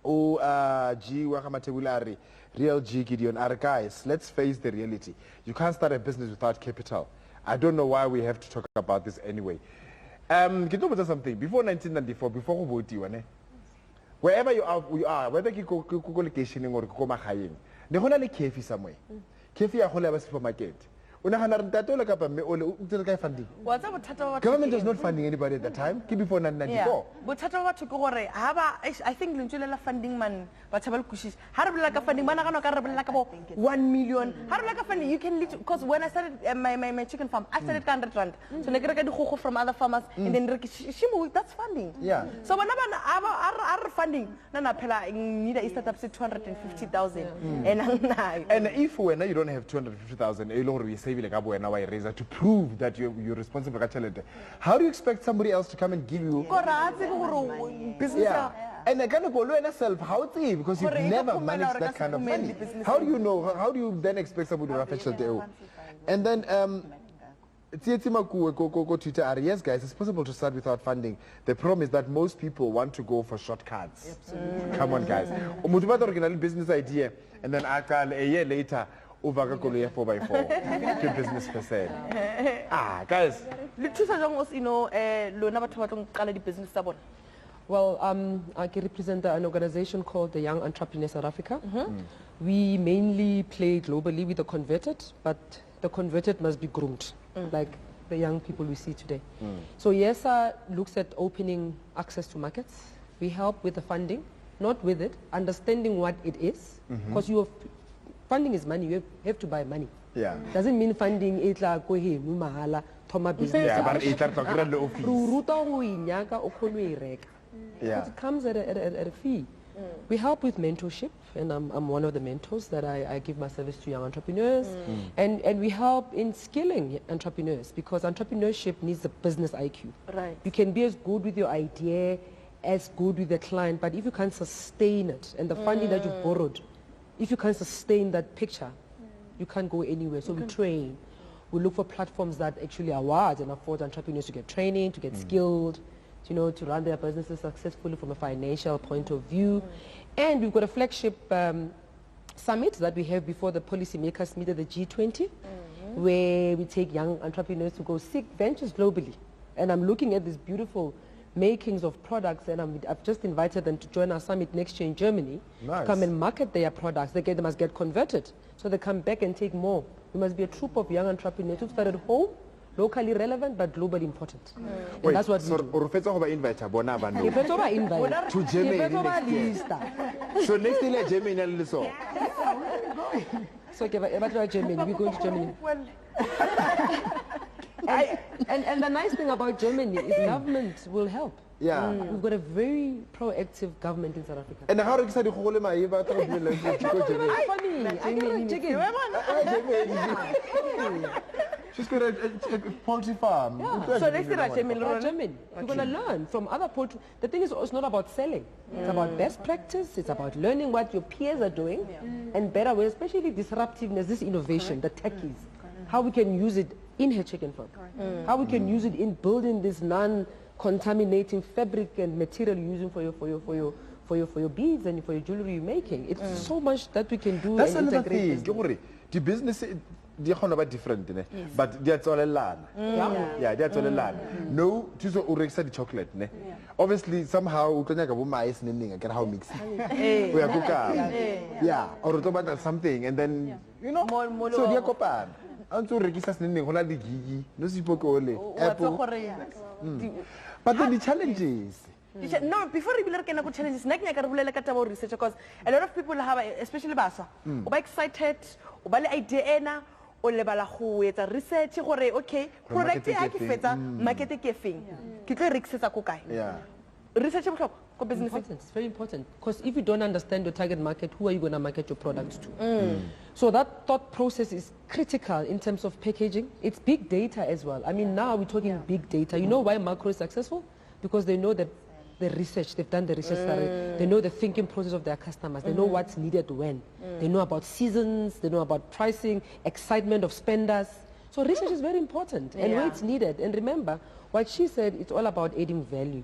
G Wakamategulari, Real G Gideon are guys, let's face the reality. You can't start a business without capital. I don't know why we have to talk about this anyway. Can you tell me something? Before 1994, before voting, wherever you are, whether you go location or go mahaying, they hold a cafe somewhere. Cafe a whole supermarket. Government is not funding anybody at the time. Keep before 1994. But I think funding man, but like a funding man, 1 million. Like a funding, you can literally, because when I started my chicken farm, I started 100 rand. So I get from other farmers, and then that's funding. Yeah. So when our funding, I need a start up 250,000. And if when you don't have 250,000, you save like a razor to prove that you're responsible for talent. How do you expect somebody else to come and give you business? Yeah. And I kind of go yourself how to because you've never managed that kind of money. How do you know? How do you then expect somebody to have and then Twitter, yes guys, it's possible to start without funding. The problem is that most people want to go for shortcuts. Come on guys. Original business idea and then a year later over 4x4 to business per se. Guys. Well, I represent an organization called the Young Entrepreneurs South Africa. We mainly play globally with the converted, but the converted must be groomed, like the young people we see today. So YESA looks at opening access to markets. We help with the funding, not with it, understanding what it is, because funding is money, you have to buy money. Yeah. Doesn't mean funding is like go here, mahala, thoma business. Yeah, but it's because it comes at a fee. We help with mentorship, and I'm one of the mentors that I give my service to young entrepreneurs. And we help in skilling entrepreneurs, because entrepreneurship needs a business IQ. Right. You can be as good with your idea, as good with the client, but if you can't sustain it, and the funding that you've borrowed, if you can't sustain that picture, you can't go anywhere. So we train. We look for platforms that actually award and afford entrepreneurs to get training, to get skilled, to run their businesses successfully from a financial point of view. And we've got a flagship summit that we have before the policymakers meet at the G20, where we take young entrepreneurs to go seek ventures globally. And I'm looking at this beautiful makings of products, and I've just invited them to join our summit next year in Germany. Nice. Come and market their products. They must get converted, so they come back and take more. We must be a troop of young entrepreneurs who started home, locally relevant but globally important. And that's what we do. Invite To Germany. So next year Germany so. So about Germany, we're going to Germany. And the nice thing about Germany is government will help. Yeah. We've got a very proactive government in South Africa. And how excited you are about She's got a poultry farm. Yeah. So next year, Germany. You're going to learn from other poultry. The thing is, it's not about selling. It's about best practice. It's about learning what your peers are doing and better ways, especially disruptiveness, this innovation, the techies. How we can use it in her chicken farm. How we can use it in building this non-contaminating fabric and material you're using for your beads and for your jewelry you're making. It's so much that we can do. That's and another integrate thing. The business they're different, but that's all a land. Yeah, that's all a land. No, just the chocolate. Obviously, somehow we can get how mix it. We are cooking. Yeah, or about something, and then you know. So they are copan. And so register Apple. But then the challenges. No, before we look at challenges, research because a lot of people have, especially Basa, are excited, are idea, or lebala go etsa research gore okay product ya ke fetsa market ke feng ke tlo rekisa ko kae. Yeah, research ko business it's very important because if you don't understand your target market, who are you going to market your products to? So that thought process is critical in terms of packaging. It's big data as well. I mean, now we're talking big data. You know why Macro is successful? Because they know that the research, they've done the research, they know the thinking process of their customers, they know what's needed when, they know about seasons, they know about pricing, excitement of spenders. So research is very important and where it's needed. And remember, what she said, it's all about adding value.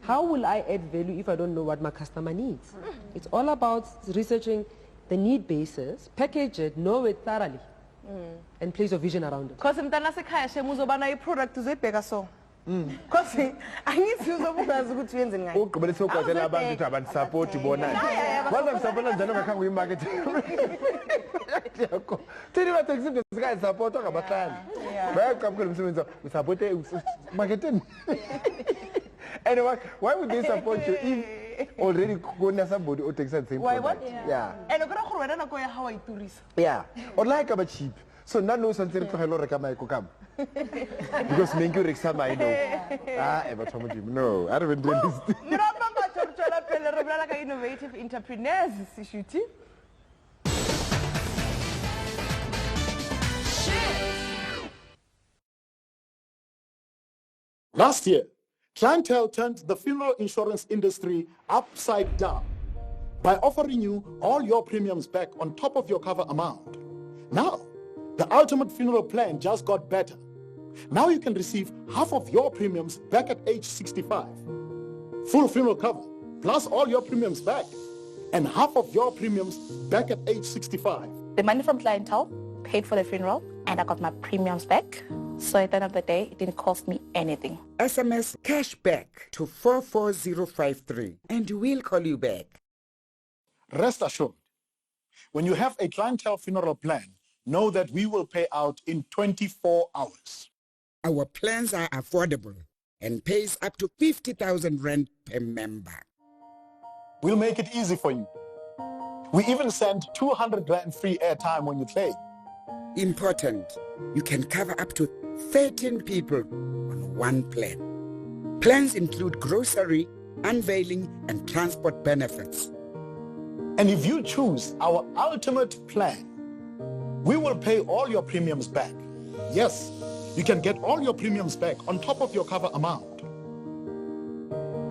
How will I add value if I don't know what my customer needs? It's all about researching the need basis, package it, know it thoroughly, and place your vision around it. Because mntana sekhaya shemuzobana iproduct uzebheka so. Because angithi uzobukwazi ukuthi uyenze ngayo. Ugqibele sokwazela abantu ukuthi abantu support bona. Baza support njalo ngakha kuyi market. Yakho. Thini ba taxi sika support ngabahlali. Bayaqhaphukela umsebenzi we support marketing. And why would they support you if already kuna somebody who takes the same why product? What? Yeah. And ukora gore wena nako ya how I tourist. Yeah. Or like about cheap. So now no something to hello rekama ikukam. Because make you rekama I know. Ever told you no. I don't even do this. Niramba chochola pele re bla ka innovative entrepreneurs sishuti. Last year, Clientele turned the funeral insurance industry upside down by offering you all your premiums back on top of your cover amount. Now, the ultimate funeral plan just got better. Now you can receive half of your premiums back at age 65. Full funeral cover, plus all your premiums back, and half of your premiums back at age 65. The money from Clientele paid for the funeral, and I got my premiums back. So at the end of the day, it didn't cost me anything. SMS cashback to 44053 and we'll call you back. Rest assured, when you have a Clientele funeral plan, know that we will pay out in 24 hours. Our plans are affordable and pays up to 50,000 rand per member. We'll make it easy for you. We even send 200 rand free airtime when you claim. Important, you can cover up to 13 people on one plan. Plans include grocery, unveiling, and transport benefits. And if you choose our ultimate plan, we will pay all your premiums back. Yes, you can get all your premiums back on top of your cover amount.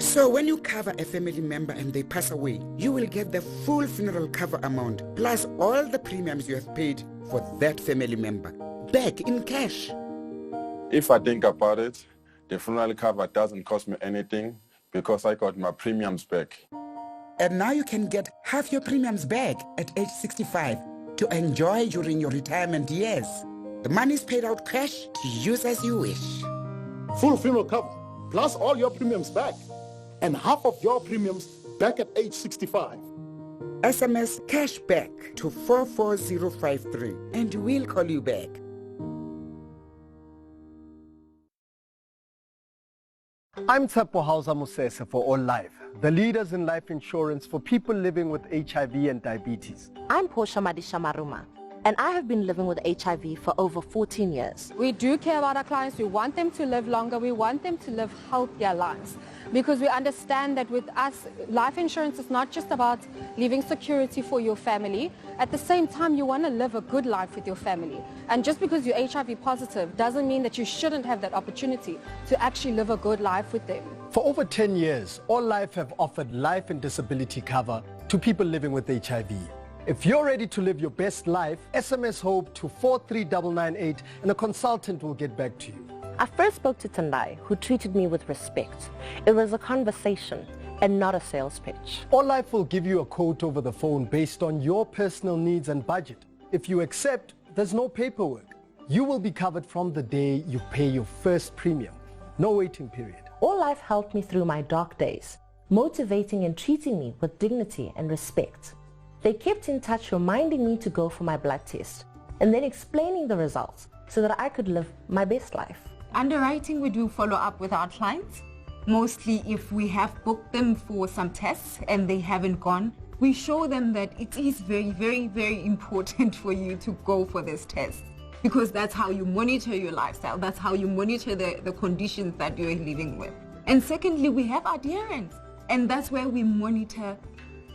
So when you cover a family member and they pass away, you will get the full funeral cover amount plus all the premiums you have paid for that family member back in cash. If I think about it, the funeral cover doesn't cost me anything because I got my premiums back. And now you can get half your premiums back at age 65 to enjoy during your retirement years. The money is paid out cash to use as you wish. Full funeral cover, plus all your premiums back, and half of your premiums back at age 65. SMS cashback to 44053 and we'll call you back. I'm Tsepo Hausa Musese for All Life, the leaders in life insurance for people living with HIV and diabetes. I'm Portia Madisha Maruma, and I have been living with HIV for over 14 years. We do care about our clients. We want them to live longer. We want them to live healthier lives, because we understand that with us, life insurance is not just about leaving security for your family. At the same time, you want to live a good life with your family. And just because you're HIV positive doesn't mean that you shouldn't have that opportunity to actually live a good life with them. For over 10 years, All Life have offered life and disability cover to people living with HIV. If you're ready to live your best life, SMS HOPE to 43998 and a consultant will get back to you. I first spoke to Tendai, who treated me with respect. It was a conversation and not a sales pitch. All Life will give you a quote over the phone based on your personal needs and budget. If you accept, there's no paperwork. You will be covered from the day you pay your first premium. No waiting period. All Life helped me through my dark days, motivating and treating me with dignity and respect. They kept in touch, reminding me to go for my blood test and then explaining the results so that I could live my best life. Underwriting, we do follow up with our clients. Mostly if we have booked them for some tests and they haven't gone, we show them that it is very, very, very important for you to go for this test, because that's how you monitor your lifestyle. That's how you monitor the conditions that you're living with. And secondly, we have adherence, and that's where we monitor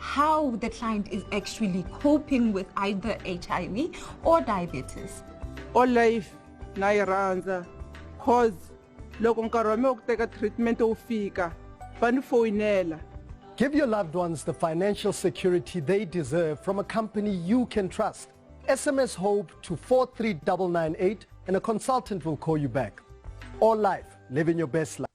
how the client is actually coping with either HIV or diabetes. All Life na iranza cause loko nkarhi wa mina ku teka treatment wu fika va ni foyinela. Give your loved ones the financial security they deserve from a company you can trust. SMS HOPE to 43998 and a consultant will call you back. All Life, living your best life.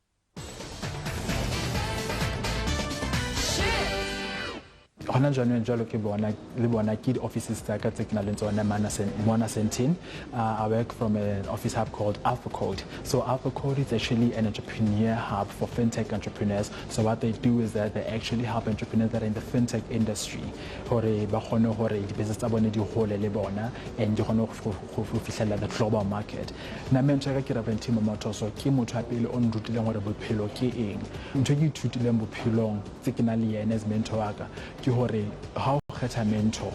Hona jwanong jwalo ke bona le bona ke di offices tsa ka tse ke na le tsona Mona Sentin. I work from an office hub called Alpha Code. So Alpha Code is actually an entrepreneur hub for fintech entrepreneurs. So what they do is that they actually help entrepreneurs that are in the fintech industry hore ba kgone hore di business tsa bone di hole le bona and di kgone go fihlella the global market. Na mentor ka ke Reverend Timo Motoso ke motho a pele o nrutileng hore bophelo ke eng. Ntho ke ithutileng bophelong tse ke na le yena as mentor wa ka ke hore ha o kgetha mentor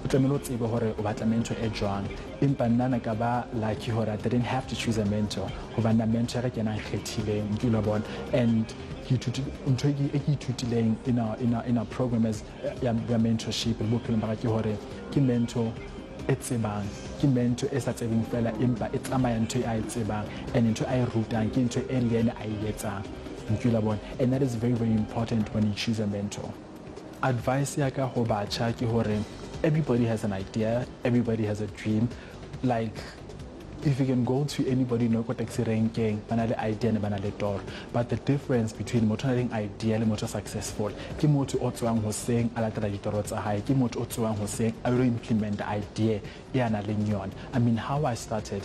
o tlamehile o tsebe hore o batla mentor e jwang, empa nna ka ba lucky hore I didn't have to choose a mentor hobane mentor ke yena nkgethileng ntlo bona. And ntho e ke ithutileng in our program as ya mentorship le bophelong ba ke hore ke mentor e tsebang, ke mentor e sa tsebeng fela empa e tsamaya ntho e a e tsebang and ntho a e rutang ke ntho e le ene a e etsang ntlo bona. And that is very, very important when you choose a mentor. Advice ya ka ho batjha ke hore everybody has an idea, everybody has a dream. Like if you can go to anybody no ko taxi ranking bana le idea ne bana le toro, but the difference between motho having idea le motho successful ke motho o tswang ho seng a latela ditoro tsa hae, ke motho o tswang ho seng a re implement the idea ya na le yona. I mean, how I started,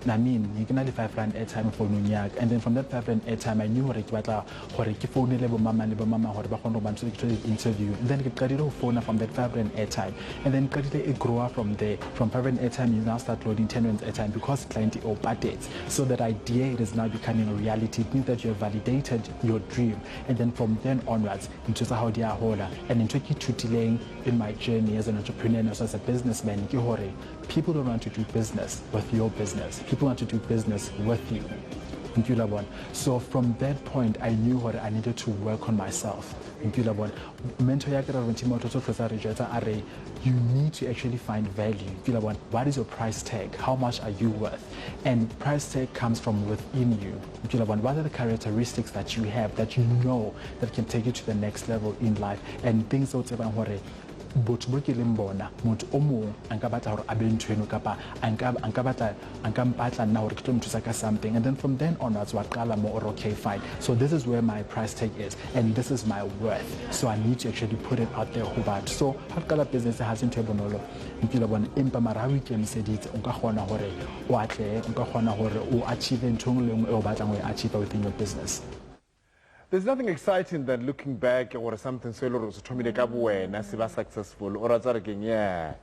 I mean, you can only 5 rand airtime for Nunyak, and then from that 5 rand airtime, I knew hore ke batla hore ke phone le bo mama hore ba kgone go bantse ke interview, and then ke qadile ho phone from that 5 rand airtime, and then qadile e grow from there. From 5 rand airtime, you now start loading 10 rand airtime because client o patet. So that idea it is now becoming a reality. It means that you have validated your dream, and then from then onwards, into how dia hola, and into ke tutileng in my journey as an entrepreneur and also as a businessman ke hore people don't want to do business with your business. People want to do business with you. So from that point, I knew what I needed to work on myself. Mentor you need to actually find value. What is your price tag? How much are you worth? And price tag comes from within you. What are the characteristics that you have that you know that can take you to the next level in life? And things botho bo ke leng bona motho o mong a nka batla hore a be ntho eno kapa a nka mpatla nna hore ke tlo mthusa ka something, and then from then onwards wa qala mo or okay fine, so this is where my price tag is and this is my worth, so I need to actually put it out there ho batho. So ha qala business ha se ntho e bonolo mpila bona, empa mara ha o ikemiseditse o ka kgona hore o atle, o ka kgona hore o achieve ntho e nngwe e o batlang ho achieve within your business. There's nothing exciting than looking back or something so loro so thomile ka buena se ba successful or tsare ke nya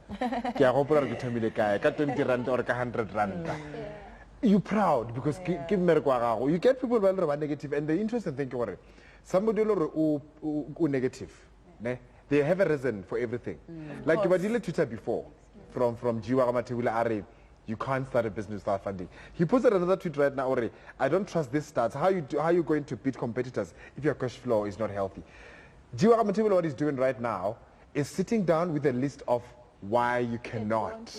ke a gopola re ke thomile kae ka 20 rand or ka 100 rand. You proud because give me go, you get people well are negative, and the interesting thing is somebody who negative, ne? They have a reason for everything. Like you did Twitter before from Jiwa Matewila Are, you can't start a business without funding. He posted another tweet right now, Ore, I don't trust this stats. How are you going to beat competitors if your cash flow is not healthy? Jiwa Matewila, what he's doing right now is sitting down with a list of why you cannot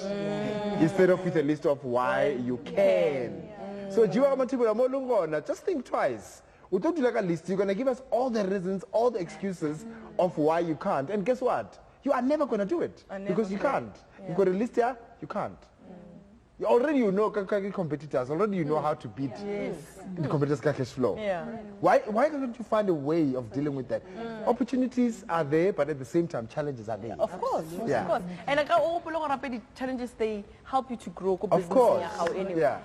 instead of with a list of why you can. So Jiwa Matewila Molungona, just think twice. We don't do like a list. You're going to give us all the reasons, all the excuses of why you can't. And guess what? You are never going to do it because you can't. You've got a list here, you can't. Already you know competitors, already you know how to beat the competitors' cash flow. Why can't you find a way of dealing with that? Opportunities are there, but at the same time, challenges are there. Of course, of course. And the challenges, they help you to grow. Of course, anyway.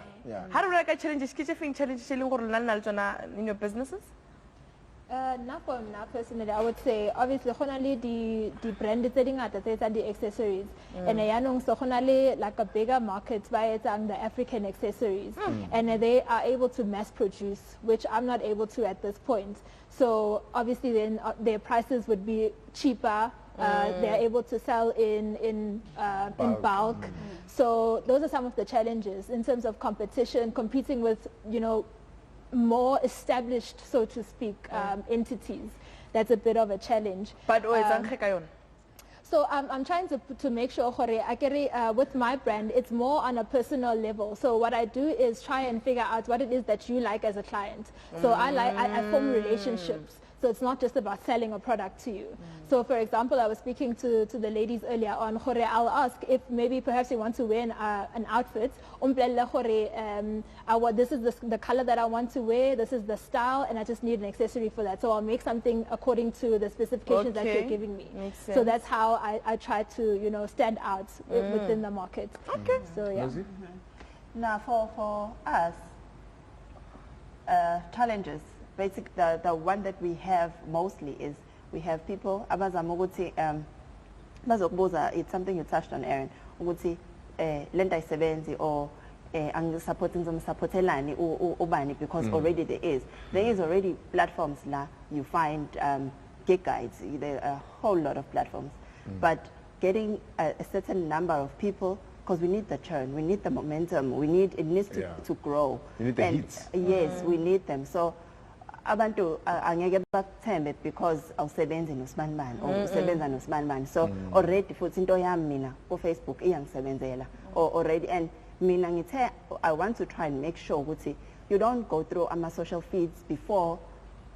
How do you like challenges? Can you think challenges in your businesses? Not for me personally, I would say obviously the brand is setting out the accessories, and so like a bigger market by the African accessories, and they are able to mass produce, which I'm not able to at this point. So obviously then their prices would be cheaper. They're able to sell in bulk. So those are some of the challenges in terms of competition, competing with more established, so to speak, entities. That's a bit of a challenge. But so I'm trying to make sure with my brand, it's more on a personal level. So what I do is try and figure out what it is that you like as a client. So I form relationships. So it's not just about selling a product to you. So for example, I was speaking to the ladies earlier on, I'll ask if maybe perhaps you want to wear an outfit. This is the color that I want to wear, this is the style, and I just need an accessory for that. So I'll make something according to the specifications that you're giving me. So that's how I try to, stand out within the market. Okay. So yeah. Now for us, challenges. Basically, the one that we have mostly is we have people, it's something you touched on, Aaron, lenda isebenzi or because already there is already platforms la you find gig guides. There are a whole lot of platforms, but getting a certain number of people, because we need the churn, we need the momentum, it needs to grow. You need the hits. Yes, we need them. So abantu angeke bakuthembe because awusebenzi noSibanibani or usebenza noSibanibani. So already futhi into yami mina ku Facebook iyangisebenzela already, and mina ngithe I want to try and make sure ukuthi you don't go through ama social feeds before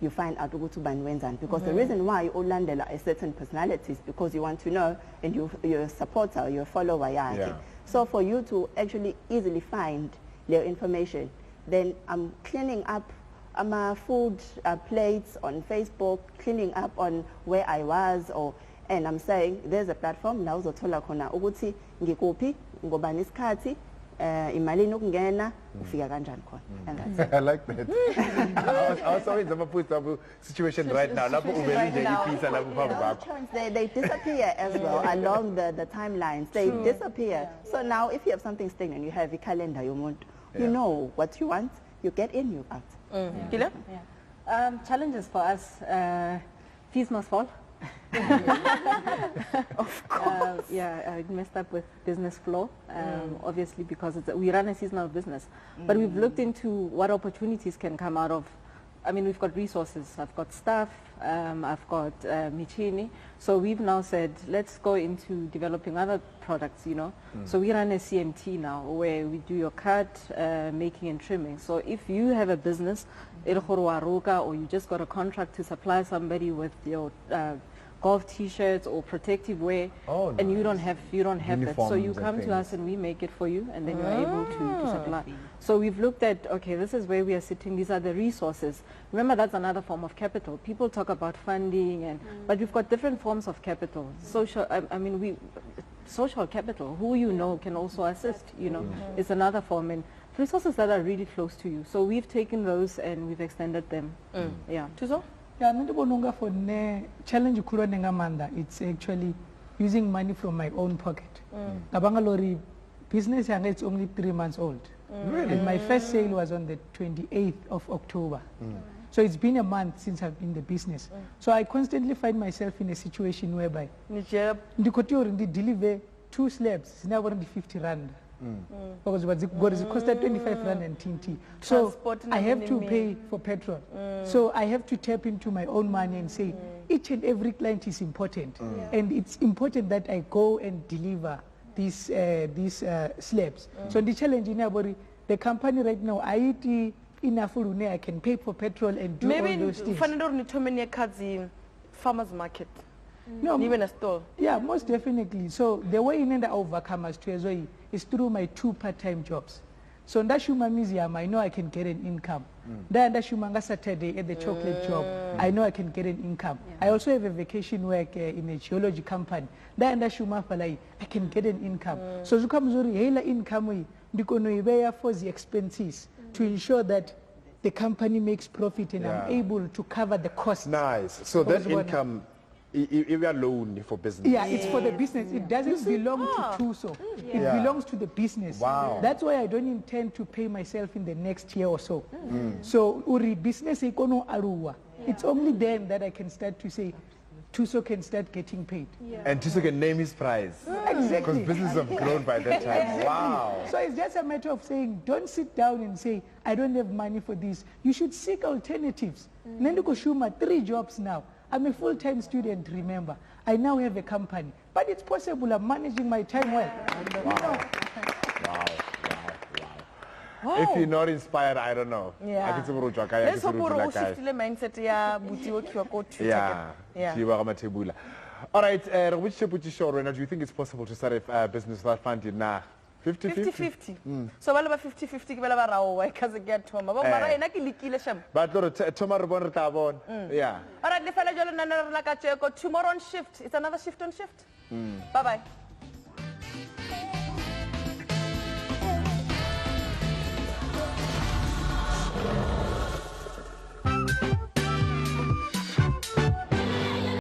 you find out ukuthi ubani wenzani, because the reason why you ulandela a certain personality is because you want to know, and you're a supporter, you're a follower yakhe. So for you to actually easily find their information, then I'm cleaning up my food plates on Facebook, cleaning up on where I was, and I'm saying there's a platform la uzothola khona ukuthi ngikuphi ngobani isikhathi imalini ukungena ufika kanjani khona. I like that. I was always in a situation right now. They disappear as well along the timelines. They disappear. So now if you have something staying and you have a calendar, you know what you want, you get in, you out. Challenges for us, fees must fall. Of course. It messed up with business flow, obviously, because we run a seasonal business. But we've looked into what opportunities can come out of. I mean, we've got resources. I've got staff. I've got Michini. So we've now said, let's go into developing other products, So we run a CMT now where we do your cut, making and trimming. So if you have a business, or you just got a contract to supply somebody with your golf t-shirts or protective wear, and you don't have that. So you come to us and we make it for you, and then you're able to supply. So we've looked at, okay, this is where we are sitting. These are the resources. Remember, that's another form of capital. People talk about funding, but we've got different forms of capital. Social, social capital. Who you know can also assist. You know, is another form, and resources that are really close to you. So we've taken those and we've extended them. Yeah. Tuzo? Yeah, nitibonunga for ne challenge kuro nengamanda. It's actually using money from my own pocket. Nabangalori business yanga, it's only 3 months old. Really? And my first sale was on the 28th of October. So it's been a month since I've been in the business. So I constantly find myself in a situation whereby ndikotiori deliver 2 slabs, it's now only 50 rand. Because it costed 25 rand and TNT. So I have to pay for petrol. So I have to tap into my own money and say each and every client is important, and it's important that I go and deliver these slabs. So the challenge in about the company right now, enough I can pay for petrol and do all those things. Maybe farmers market. No, even a store. Yeah, most definitely. So the way in the overcome is through my 2 part-time jobs. So ndashuma museum, I know I can get an income. Then ndashuma Saturday at the chocolate job, I know I can get an income. I also have a vacation work in a geology company. Then ndashuma falai, I can get an income. So zukamzuri hela income ndikono for the expenses to ensure that the company makes profit and I'm able to cover the costs. Nice. So that income, if you are loan for business. Yeah, it's for the business. It doesn't belong to Tuso. It belongs to the business. Wow. That's why I don't intend to pay myself in the next year or so. So uri business ikono aruwa. It's only then that I can start to say Tuso can start getting paid. And Tuso can name his prize. Exactly. Because businesses have grown by that time. Exactly. Wow. So it's just a matter of saying, don't sit down and say, I don't have money for this. You should seek alternatives. Nenduko Shuma, 3 jobs now. I'm a full-time student, remember. I now have a company. But it's possible I'm managing my time well. Wow. If you're not inspired, I don't know. Yeah. Let's hope we shift the mindset ya buti wo kiwa ko tuta. Yeah. All right, which do you think it's possible to start a business without funding now? 50-50. So ba le ba 50-50 ke ba le ba rawo wa ka se get thoma ba mara ena ke likile sham ba tlo re thoma re bona re tla bona. Yeah. All right, le fela jalo nna re la ka tsheko tomorrow on shift. It's another shift on shift. Bye bye.